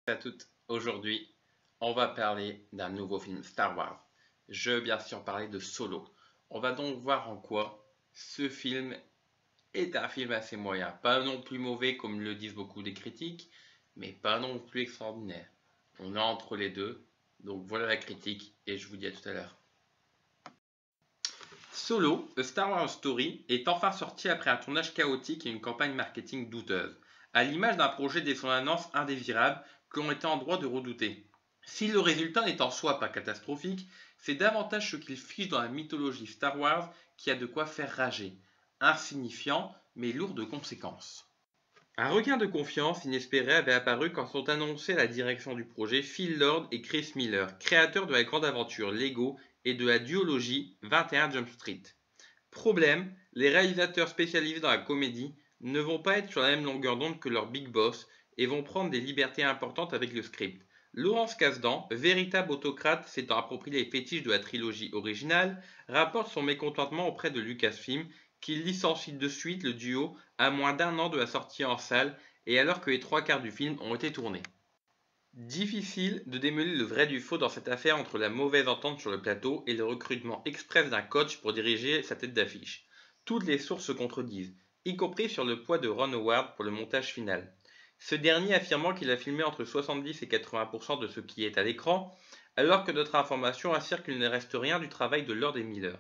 À toutes. Aujourd'hui, on va parler d'un nouveau film Star Wars. Je veux bien sûr parler de Solo. On va donc voir en quoi ce film est un film assez moyen. Pas non plus mauvais comme le disent beaucoup des critiques, mais pas non plus extraordinaire. On est entre les deux. Donc voilà la critique et je vous dis à tout à l'heure. Solo, A Star Wars Story, est enfin sorti après un tournage chaotique et une campagne marketing douteuse, à l'image d'un projet dès son annonce indésirable que l'on était en droit de redouter. Si le résultat n'est en soi pas catastrophique, c'est davantage ce qu'il fiche dans la mythologie Star Wars qui a de quoi faire rager. Insignifiant, mais lourd de conséquences. Un regain de confiance inespéré avait apparu quand sont annoncés à la direction du projet Phil Lord et Chris Miller, créateurs de la grande aventure Lego et de la duologie 21 Jump Street. Problème, les réalisateurs spécialisés dans la comédie ne vont pas être sur la même longueur d'onde que leur big boss et vont prendre des libertés importantes avec le script. Laurence Kasdan, véritable autocrate s'étant approprié les fétiches de la trilogie originale, rapporte son mécontentement auprès de Lucasfilm qui licencie de suite le duo à moins d'un an de la sortie en salle et alors que les trois quarts du film ont été tournés. Difficile de démêler le vrai du faux dans cette affaire entre la mauvaise entente sur le plateau et le recrutement express d'un coach pour diriger sa tête d'affiche. Toutes les sources se contredisent, y compris sur le poids de Ron Howard pour le montage final. Ce dernier affirmant qu'il a filmé entre 70 et 80% de ce qui est à l'écran, alors que d'autres informations assurent qu'il ne reste rien du travail de Lord et Miller.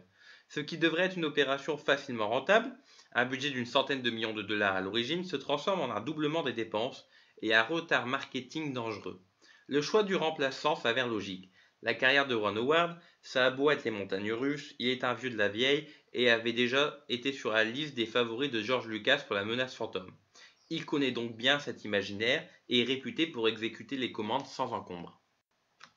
Ce qui devrait être une opération facilement rentable, un budget d'une centaine de millions de dollars à l'origine, se transforme en un doublement des dépenses et un retard marketing dangereux. Le choix du remplaçant s'avère logique. La carrière de Ron Howard, ça a beau être les montagnes russes, il est un vieux de la vieille et avait déjà été sur la liste des favoris de George Lucas pour la menace fantôme. Il connaît donc bien cet imaginaire et est réputé pour exécuter les commandes sans encombre.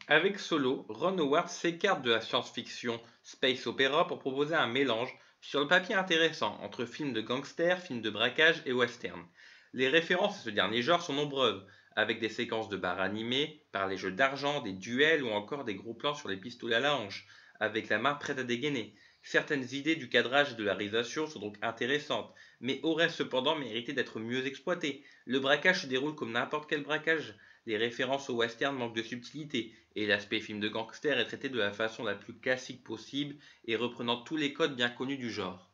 Avec Solo, Ron Howard s'écarte de la science-fiction space opera pour proposer un mélange, sur le papier intéressant, entre films de gangsters, films de braquage et western. Les références à ce dernier genre sont nombreuses, avec des séquences de barres animées, par les jeux d'argent, des duels ou encore des gros plans sur les pistolets à la hanche, avec la main prête à dégainer. Certaines idées du cadrage et de la réalisation sont donc intéressantes, mais auraient cependant mérité d'être mieux exploitées. Le braquage se déroule comme n'importe quel braquage. Les références au western manquent de subtilité, et l'aspect film de gangster est traité de la façon la plus classique possible et reprenant tous les codes bien connus du genre.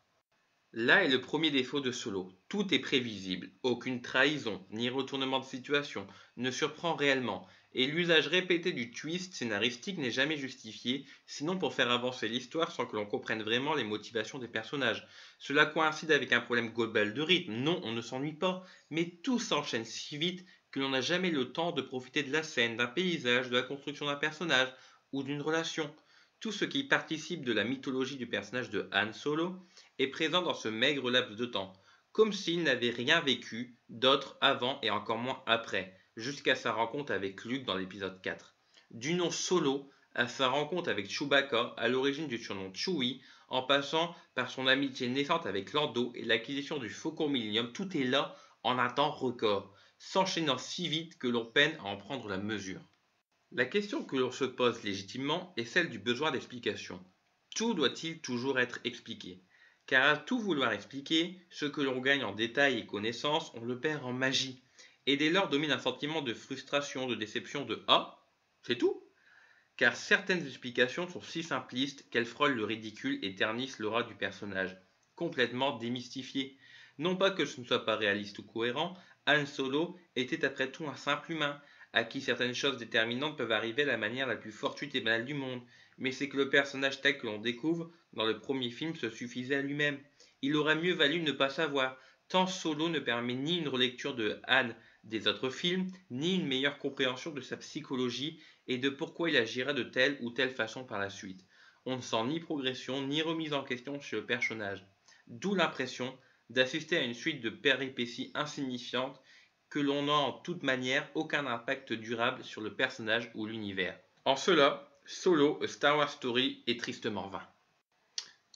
Là est le premier défaut de Solo. Tout est prévisible, aucune trahison ni retournement de situation ne surprend réellement, et l'usage répété du twist scénaristique n'est jamais justifié, sinon pour faire avancer l'histoire sans que l'on comprenne vraiment les motivations des personnages. Cela coïncide avec un problème global de rythme, non, on ne s'ennuie pas, mais tout s'enchaîne si vite que l'on n'a jamais le temps de profiter de la scène, d'un paysage, de la construction d'un personnage ou d'une relation. Tout ce qui participe de la mythologie du personnage de Han Solo est présent dans ce maigre laps de temps, comme s'il n'avait rien vécu d'autre avant et encore moins après, jusqu'à sa rencontre avec Luke dans l'épisode 4. Du nom Solo à sa rencontre avec Chewbacca, à l'origine du surnom Chewie, en passant par son amitié naissante avec Lando et l'acquisition du Faucon Millennium, tout est là en un temps record, s'enchaînant si vite que l'on peine à en prendre la mesure. La question que l'on se pose légitimement est celle du besoin d'explication. Tout doit-il toujours être expliqué? Car à tout vouloir expliquer, ce que l'on gagne en détails et connaissances, on le perd en magie. Et dès lors domine un sentiment de frustration, de déception, de «Ah, c'est tout?» Car certaines explications sont si simplistes qu'elles frôlent le ridicule et ternissent l'aura du personnage, complètement démystifié. Non pas que ce ne soit pas réaliste ou cohérent, Han Solo était après tout un simple humain, à qui certaines choses déterminantes peuvent arriver de la manière la plus fortuite et banale du monde, mais c'est que le personnage tel que l'on découvre dans le premier film se suffisait à lui-même. Il aurait mieux valu ne pas savoir, tant Solo ne permet ni une relecture de Han des autres films, ni une meilleure compréhension de sa psychologie et de pourquoi il agira de telle ou telle façon par la suite. On ne sent ni progression ni remise en question chez le personnage, d'où l'impression d'assister à une suite de péripéties insignifiantes que l'on n'a en toute manière aucun impact durable sur le personnage ou l'univers. En cela, Solo, A Star Wars Story est tristement vain.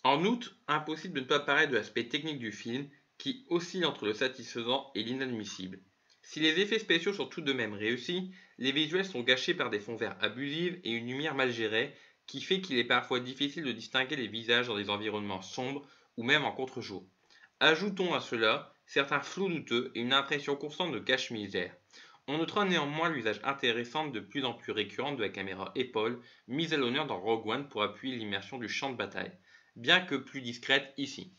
En outre, impossible de ne pas parler de l'aspect technique du film qui oscille entre le satisfaisant et l'inadmissible. Si les effets spéciaux sont tout de même réussis, les visuels sont gâchés par des fonds verts abusifs et une lumière mal gérée qui fait qu'il est parfois difficile de distinguer les visages dans des environnements sombres ou même en contre-jour. Ajoutons à cela certains flous douteux et une impression constante de cache-misère. On notera néanmoins l'usage intéressant de plus en plus récurrent de la caméra épaule, mise à l'honneur dans Rogue One pour appuyer l'immersion du champ de bataille, bien que plus discrète ici.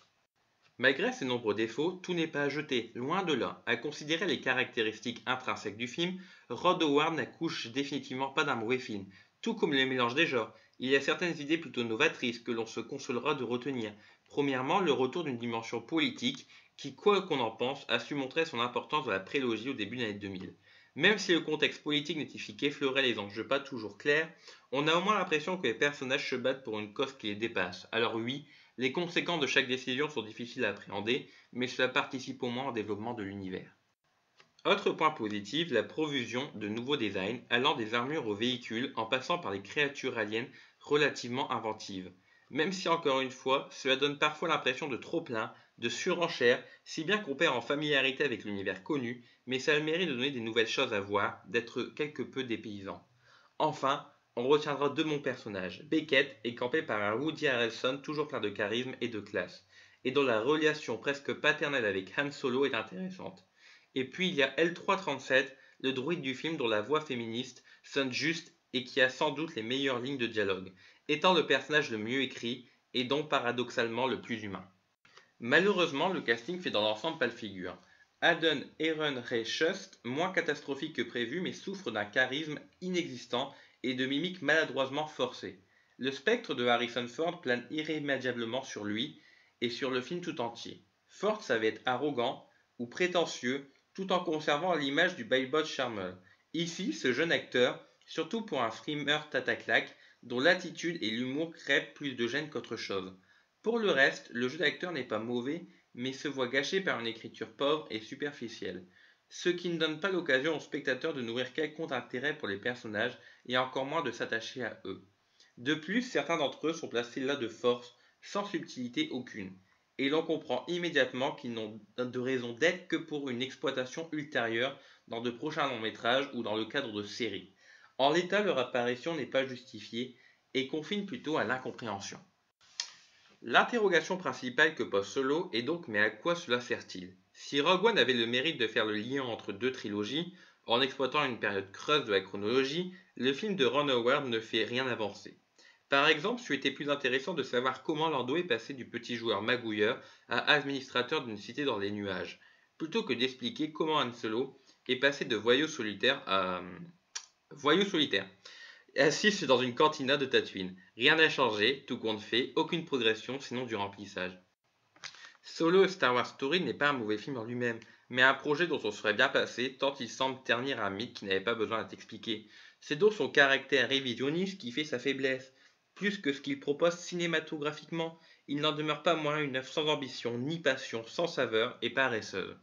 Malgré ses nombreux défauts, tout n'est pas à jeter, loin de là. À considérer les caractéristiques intrinsèques du film, Rod Howard n'accouche définitivement pas d'un mauvais film, tout comme le mélange des genres. Il y a certaines idées plutôt novatrices que l'on se consolera de retenir. Premièrement, le retour d'une dimension politique qui, quoi qu'on en pense, a su montrer son importance dans la prélogie au début des années 2000. Même si le contexte politique n'était qu'effleurer les enjeux pas toujours clairs, on a au moins l'impression que les personnages se battent pour une cause qui les dépasse. Alors oui, les conséquences de chaque décision sont difficiles à appréhender, mais cela participe au moins au développement de l'univers. Autre point positif, la profusion de nouveaux designs allant des armures aux véhicules en passant par les créatures aliens relativement inventives. Même si encore une fois, cela donne parfois l'impression de trop-plein, de surenchère, si bien qu'on perd en familiarité avec l'univers connu, mais ça a le mérite de donner des nouvelles choses à voir, d'être quelque peu dépaysant. Enfin, on retiendra deux bons personnages. Beckett est campé par un Woody Harrelson toujours plein de charisme et de classe, et dont la relation presque paternelle avec Han Solo est intéressante. Et puis il y a L337, le droïde du film dont la voix féministe sonne juste et qui a sans doute les meilleures lignes de dialogue, étant le personnage le mieux écrit et donc paradoxalement le plus humain. Malheureusement, le casting fait dans l'ensemble pas le figure. Aden Ehrenreich, moins catastrophique que prévu, mais souffre d'un charisme inexistant et de mimiques maladroitement forcées. Le spectre de Harrison Ford plane irrémédiablement sur lui et sur le film tout entier. Ford savait être arrogant ou prétentieux tout en conservant l'image du baby charmeur. Ici, ce jeune acteur, surtout pour un streamer tataclac, dont l'attitude et l'humour créent plus de gêne qu'autre chose. Pour le reste, le jeu d'acteur n'est pas mauvais, mais se voit gâché par une écriture pauvre et superficielle, ce qui ne donne pas l'occasion aux spectateurs de nourrir quelconque intérêt pour les personnages et encore moins de s'attacher à eux. De plus, certains d'entre eux sont placés là de force, sans subtilité aucune, et l'on comprend immédiatement qu'ils n'ont de raison d'être que pour une exploitation ultérieure dans de prochains longs métrages ou dans le cadre de séries. En l'état, leur apparition n'est pas justifiée et confine plutôt à l'incompréhension. L'interrogation principale que pose Solo est donc mais à quoi cela sert-il? Si Rogue One avait le mérite de faire le lien entre deux trilogies, en exploitant une période creuse de la chronologie, le film de Ron Howard ne fait rien avancer. Par exemple, il était plus intéressant de savoir comment Lando est passé du petit joueur magouilleur à administrateur d'une cité dans les nuages, plutôt que d'expliquer comment Han Solo est passé de voyou solitaire à voyou solitaire. Assis dans une cantina de Tatooine. Rien n'a changé, tout compte fait, aucune progression sinon du remplissage. Solo Star Wars Story n'est pas un mauvais film en lui-même, mais un projet dont on serait bien passé tant il semble ternir un mythe qui n'avait pas besoin d'être expliqué. C'est donc son caractère révisionniste qui fait sa faiblesse. Plus que ce qu'il propose cinématographiquement, il n'en demeure pas moins une œuvre sans ambition, ni passion, sans saveur et paresseuse.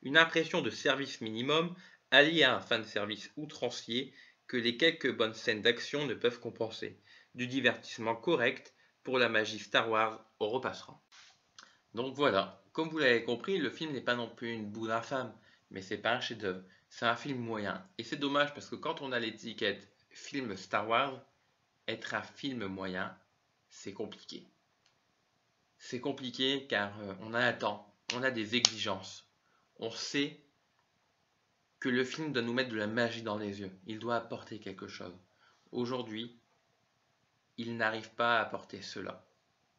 Une impression de service minimum, alliée à un fanservice outrancier, que les quelques bonnes scènes d'action ne peuvent compenser. Du divertissement correct, pour la magie Star Wars, on repassera. Donc voilà, comme vous l'avez compris, le film n'est pas non plus une boule infâme, mais c'est pas un chef-d'œuvre, c'est un film moyen. Et c'est dommage parce que quand on a l'étiquette film Star Wars, être un film moyen, c'est compliqué. C'est compliqué car on a un temps, on a des exigences. On sait que le film doit nous mettre de la magie dans les yeux. Il doit apporter quelque chose. Aujourd'hui, il n'arrive pas à apporter cela.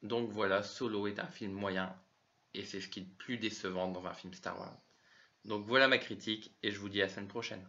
Donc voilà, Solo est un film moyen et c'est ce qui est le plus décevant dans un film Star Wars. Donc voilà ma critique et je vous dis à la semaine prochaine.